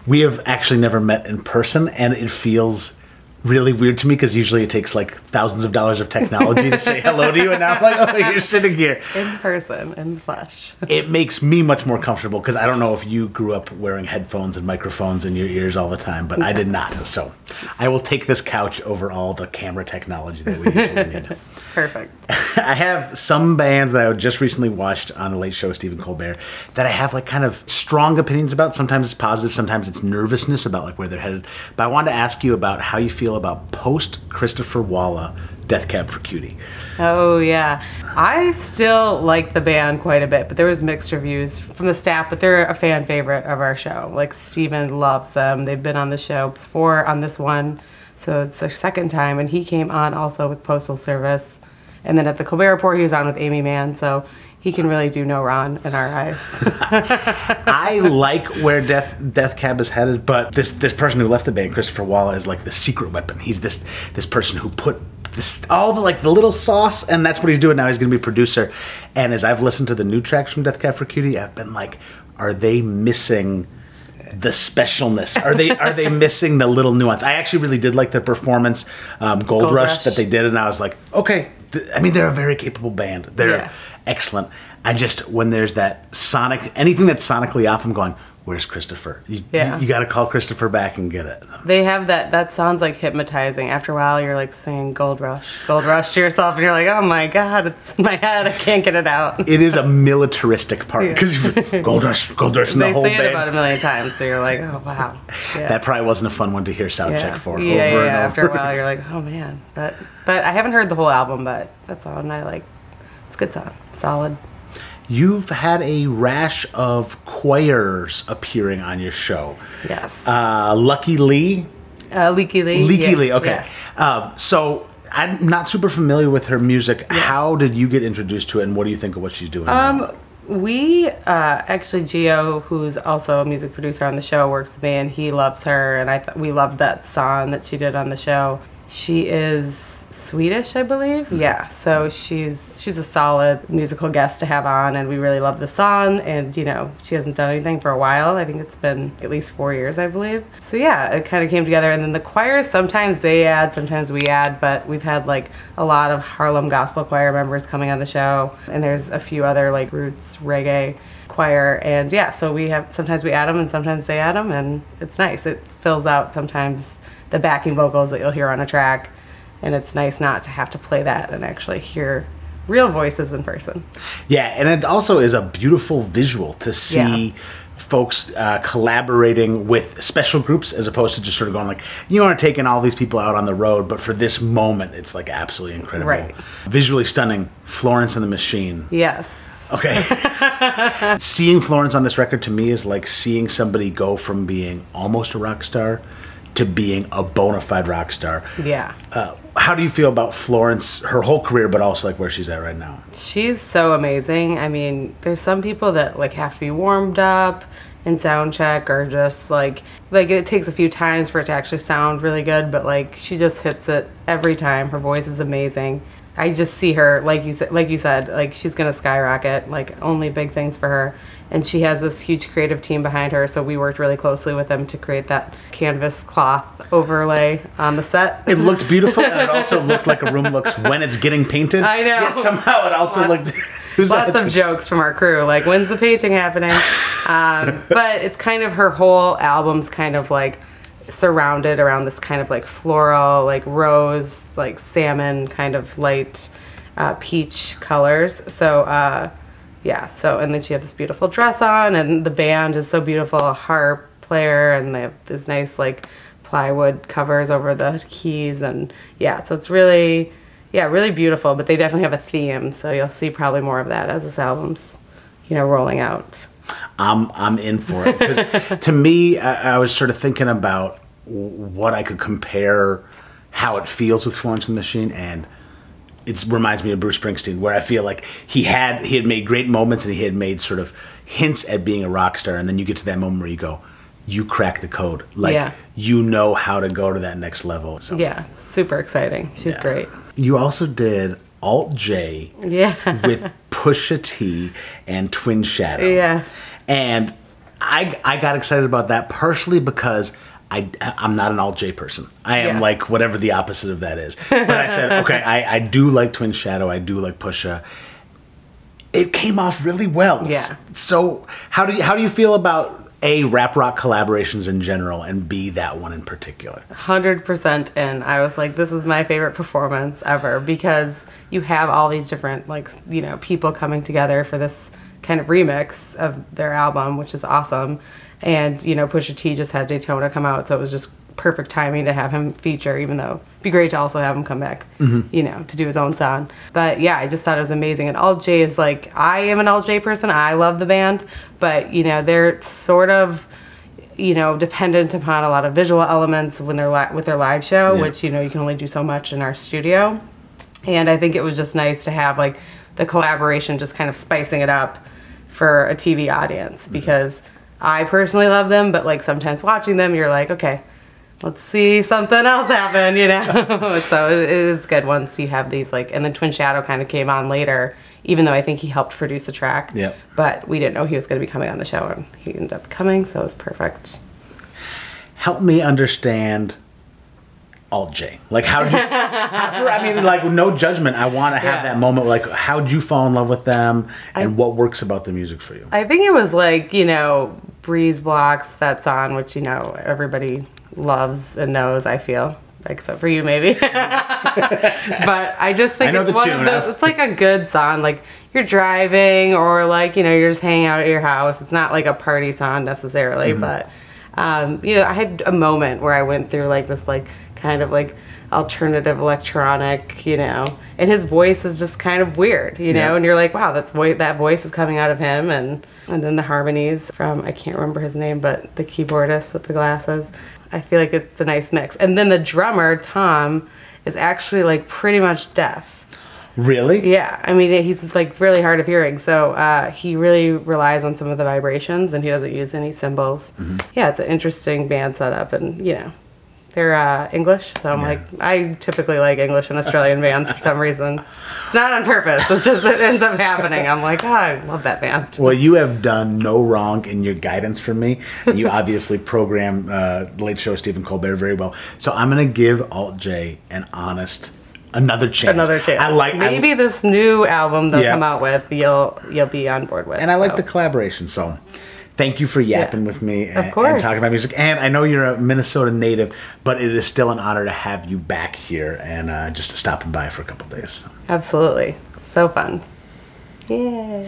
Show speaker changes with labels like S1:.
S1: We have actually never met in person, and it feels really weird to me because usually it takes like thousands of dollars of technology to say hello to you, and now I'm like, oh, you're sitting here.
S2: In person, in the flesh.
S1: It makes me much more comfortable because I don't know if you grew up wearing headphones and microphones in your ears all the time, but I did not. So I will take this couch over all the camera technology that we usually need.
S2: Perfect.
S1: I have some bands that I just recently watched on The Late Show with Stephen Colbert that I have like kind of strong opinions about. Sometimes it's positive, sometimes it's nervousness about like where they're headed. But I wanted to ask you about how you feel about post Christopher Walla Death Cab for Cutie.
S2: Oh yeah, I still like the band quite a bit, but there was mixed reviews from the staff, but they're a fan favorite of our show. Like Stephen loves them. They've been on the show before on this one, so it's their second time, and he came on also with Postal Service. And then at the Colbert Report, he was on with Amy Mann, so he can really do no wrong in our eyes.
S1: I like where Death Cab is headed, but this person who left the band, Christopher Walla, is like the secret weapon. He's this person who put all the like the little sauce, and that's what he's doing now. He's going to be producer. And as I've listened to the new tracks from Death Cab for Cutie, I've been like, are they missing the specialness? Are they missing the little nuance? I actually really did like the performance, Gold Rush that they did, and I was like, okay. I mean, they're a very capable band. They're excellent. I just, when there's that sonic, anything that's sonically off, I'm going, where's Christopher? You got to call Christopher back and get it.
S2: They have that sounds like hypnotizing. After a while, you're like singing Gold Rush to yourself, and you're like, oh my God, it's in my head. I can't get it out.
S1: It is a militaristic part because Gold Rush, and the whole band. They say
S2: it about a million times, so you're like, oh wow. Yeah.
S1: That probably wasn't a fun one to hear sound check for over and over.
S2: After a while, you're like, oh man. But I haven't heard the whole album, but that song I like. It's a good song, solid.
S1: You've had a rash of choirs appearing on your show.
S2: Yes.
S1: Lykke Li?
S2: Lykke Li.
S1: Lykke Li, okay. Yeah. So I'm not super familiar with her music. Yeah. How did you get introduced to it, and what do you think of what she's doing now?
S2: We, actually, Gio, who's also a music producer on the show, works with me, and he loves her, and we loved that song that she did on the show. She is Swedish, I believe. Yeah, so she's a solid musical guest to have on, and we really love the song, and you know, she hasn't done anything for a while. I think it's been at least 4 years, I believe. So yeah, it kind of came together, and then the choirs, sometimes they add, sometimes we add, but we've had like a lot of Harlem Gospel Choir members coming on the show, and there's a few other like roots reggae choir, and yeah, so sometimes we add them and sometimes they add them, and it's nice. It fills out sometimes the backing vocals that you'll hear on a track. And it's nice not to have to play that and actually hear real voices in person.
S1: Yeah, and it also is a beautiful visual to see folks collaborating with special groups as opposed to just sort of going like, you are taking all these people out on the road, but for this moment, it's like absolutely incredible.
S2: Right.
S1: Visually stunning. Florence and the Machine.
S2: Yes.
S1: Okay. Seeing Florence on this record to me is like seeing somebody go from being almost a rock star to being a bona fide rock star.
S2: Yeah.
S1: How do you feel about Florence, her whole career, but also like where she's at right now?
S2: She's so amazing. I mean, there's some people that like have to be warmed up in sound check, or just like it takes a few times for it to actually sound really good, but like she just hits it every time. Her voice is amazing. I just see her, like you said, like she's gonna skyrocket, like only big things for her. And she has this huge creative team behind her, so we worked really closely with them to create that canvas cloth overlay on the set.
S1: It looked beautiful, and it also looked like a room looks when it's getting painted.
S2: I know.
S1: Yet somehow it also looked...
S2: Lots of jokes from our crew, like, when's the painting happening? But it's kind of, her whole album's kind of like surrounded around this kind of like floral, like rose, like salmon, kind of light peach colors. So, yeah, so, and then she had this beautiful dress on, and the band is so beautiful, a harp player, and they have this nice, like, plywood covers over the keys, and, yeah, so it's really, yeah, really beautiful, but they definitely have a theme, so you'll see probably more of that as this album's, you know, rolling out.
S1: I'm in for it, because to me, I was sort of thinking about what I could compare how it feels with Florence and the Machine, and it reminds me of Bruce Springsteen, where I feel like he had made great moments, and he had made sort of hints at being a rock star, and then you get to that moment where you go, you crack the code. Like, you know how to go to that next level. So,
S2: yeah, it's super exciting. She's great.
S1: You also did Alt J with Pusha T and Twin Shadow.
S2: Yeah.
S1: And I got excited about that partially because I'm not an Alt J person. I am like whatever the opposite of that is. But I said, okay, I do like Twin Shadow. I do like Pusha. It came off really well.
S2: Yeah.
S1: So how do you feel about A, rap rock collaborations in general, and B, that one in particular?
S2: 100% in. I was like, this is my favorite performance ever because you have all these different, like, you know, people coming together for this kind of remix of their album, which is awesome. And, you know, Pusha T just had Daytona come out, so it was just perfect timing to have him feature, even though it'd be great to also have him come back, you know, to do his own song. But yeah, I just thought it was amazing. And Alt J is like, I am an Alt J person. I love the band, but, you know, they're sort of, you know, dependent upon a lot of visual elements when they're with their live show, which, you know, you can only do so much in our studio. And I think it was just nice to have like the collaboration just kind of spicing it up for a TV audience because I personally love them, but like sometimes watching them, you're like, okay, let's see something else happen, you know? So it is good once you have these like, and then Twin Shadow kind of came on later, even though I think he helped produce the track.
S1: Yep.
S2: But we didn't know he was going to be coming on the show, and he ended up coming, so it was perfect.
S1: Help me understand Alt J. Like, I mean, like, no judgment. I want to have that moment. Like, how'd you fall in love with them, and what works about the music for you?
S2: I think it was like, you know, Breeze Blocks, that song, which, you know, everybody loves and knows, I feel. Except for you, maybe. But I just think it's one of those, it's like a good song. Like, you're driving or, like, you know, you're just hanging out at your house. It's not like a party song necessarily, but, you know, I had a moment where I went through, like, this, like, kind of like alternative electronic, you know, and his voice is just kind of weird, you know, and you're like, wow, that voice is coming out of him, and then the harmonies from, I can't remember his name, but the keyboardist with the glasses. I feel like it's a nice mix. And then the drummer, Tom, is actually like pretty much deaf.
S1: Really?
S2: Yeah, I mean, he's like really hard of hearing, so he really relies on some of the vibrations, and he doesn't use any cymbals. Yeah, it's an interesting band setup, and you know, they're English, so I'm like, I typically like English and Australian bands for some reason. It's not on purpose, it's just, it ends up happening. I'm like, oh, I love that band.
S1: Well, you have done no wrong in your guidance for me. You obviously program Late Show Stephen Colbert very well. So I'm going to give Alt J an honest another chance.
S2: Another chance. Maybe this new album they'll come out with, you'll be on board with.
S1: And I like the collaboration, so thank you for yapping with me and talking about music. And I know you're a Minnesota native, but it is still an honor to have you back here and just stopping by for a couple days.
S2: Absolutely. So fun. Yeah.